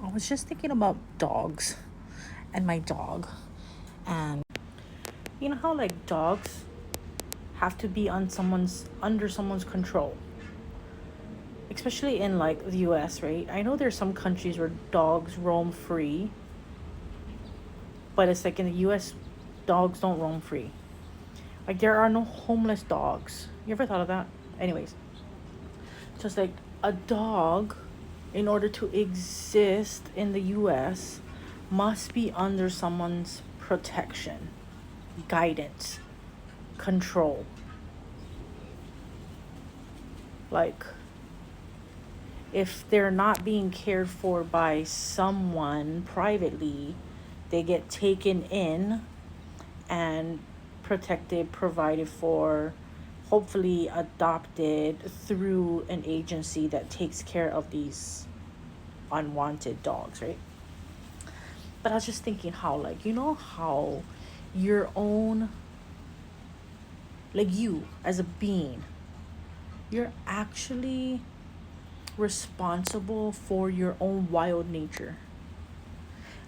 I was just thinking about dogs and my dog. And you know how like dogs have to be on someone's under someone's control. Especially in like the US, right? I know there's some countries where dogs roam free, but it's like in the US dogs don't roam free. Like there are no homeless dogs. You ever thought of that? Anyways, just like a dog in order to exist in the US must be under someone's protection, guidance, control. Like, if they're not being cared for by someone privately, they get taken in and protected, provided for, hopefully adopted through an agency that takes care of these unwanted dogs, right? But I was just thinking how, like, you know, how your own, like, you as a being, you're actually responsible for your own wild nature.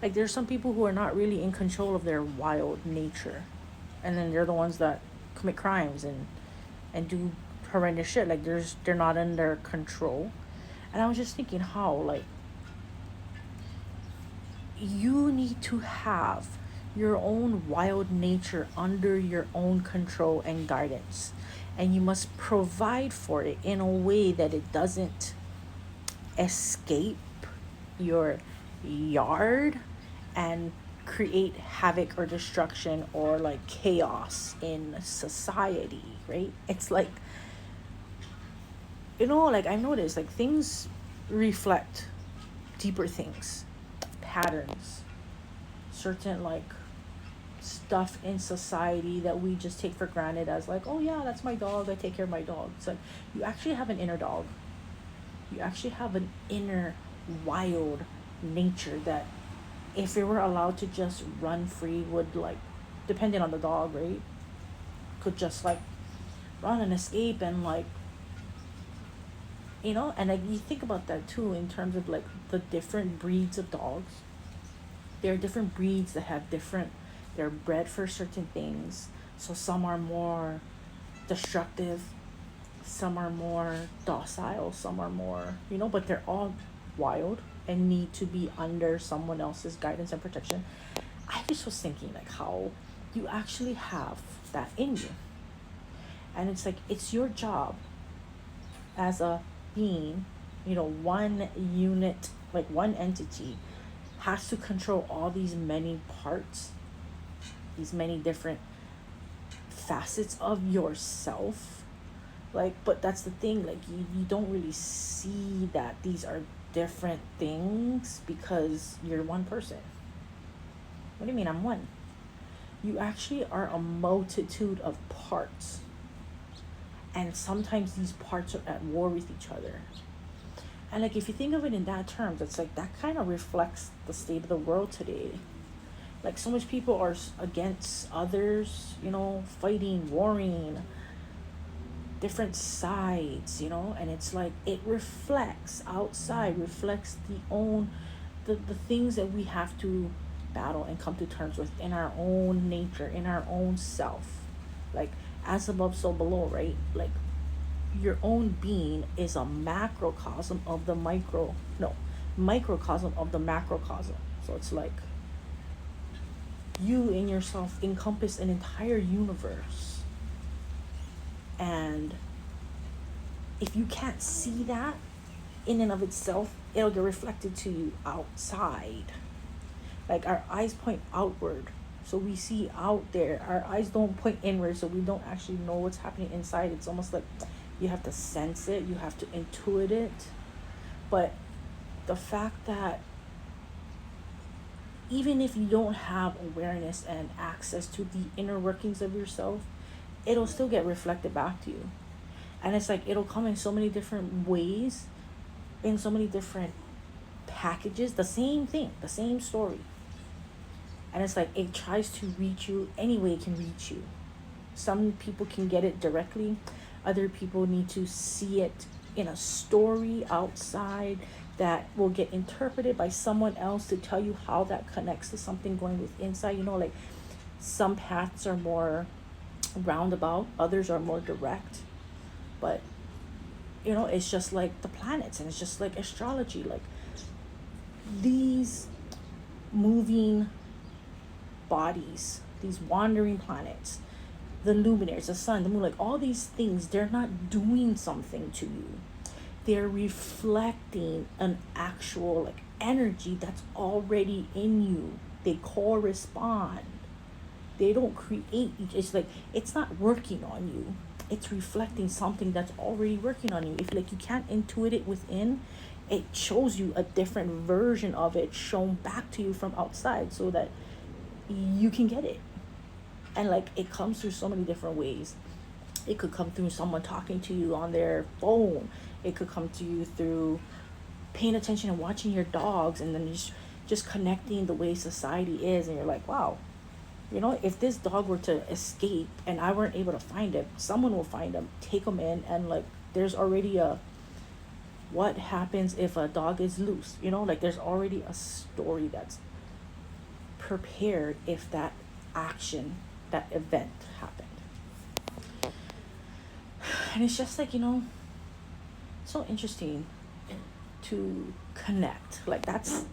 Like there's some people who are not really in control of their wild nature. And then they're the ones that commit crimes and do horrendous shit. Like they're not in their control. And I was just thinking how like you need to have your own wild nature under your own control and guidance. And you must provide for it in a way that it doesn't escape your yard and create havoc or destruction or like chaos in society, right? It's like, you know, like I've noticed like things reflect deeper things, patterns, certain like stuff in society that we just take for granted as like, oh yeah, that's my dog, I take care of my dog. It's like you actually have an inner dog. You actually have an inner wild nature that if it were allowed to just run free would like, depending on the dog, right, could just like run and escape and like, you know. And like you think about that too in terms of like the different breeds of dogs. There are different breeds that have different, they're bred for certain things. So some are more destructive, some are more docile, some are more, you know, but they're all wild and need to be under someone else's guidance and protection. I just was thinking like how you actually have that in you. And it's like it's your job as a being, you know, one unit, like one entity has to control all these many parts, these many different facets of yourself. Like, but that's the thing, like you don't really see that these are different things because you're one person. What do you mean I'm one? You actually are a multitude of parts, and sometimes these parts are at war with each other. And like if you think of it in that terms, it's like that kind of reflects the state of the world today. Like so much people are against others, you know, fighting, warring, different sides, you know. And it's like it reflects outside, reflects the things that we have to battle and come to terms with in our own nature, in our own self. Like as above so below, right? Like your own being is a macrocosm of the microcosm of the macrocosm. So it's like you in yourself encompass an entire universe. And if you can't see that in and of itself, it'll get reflected to you outside. Like our eyes point outward, so we see out there. Our eyes don't point inward, so we don't actually know what's happening inside. It's almost like you have to sense it, you have to intuit it. But the fact that even if you don't have awareness and access to the inner workings of yourself, it'll still get reflected back to you. And it's like it'll come in so many different ways, in so many different packages, the same thing, the same story. And it's like it tries to reach you any way it can reach you. Some people can get it directly, other people need to see it in a story outside, that will get interpreted by someone else to tell you how that connects to something going with inside. You know, like some paths are more roundabout, others are more direct. But you know, it's just like the planets, and it's just like astrology. Like these moving bodies, these wandering planets, the luminaries, the sun, the moon, like all these things, they're not doing something to you. They're reflecting an actual like energy that's already in you. They correspond. They don't create. It's like it's not working on you. It's reflecting something that's already working on you. If like you can't intuit it within, it shows you a different version of it shown back to you from outside so that you can get it. And like it comes through so many different ways. It could come through someone talking to you on their phone. It could come to you through paying attention and watching your dogs, and then just connecting the way society is, and you're like, wow, you know, if this dog were to escape and I weren't able to find him, someone will find him, take him in, and like there's already a what happens if a dog is loose, you know, like there's already a story that's prepared if that action, that event happened. And it's just like, you know, so interesting to connect. That's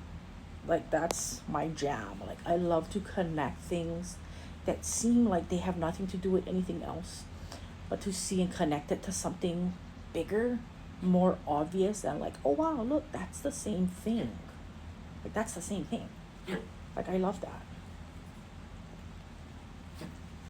my jam. Like I love to connect things that seem like they have nothing to do with anything else, but to see and connect it to something bigger, more obvious, and like, oh wow, look, that's the same thing. Like that's the same thing. Like I love that.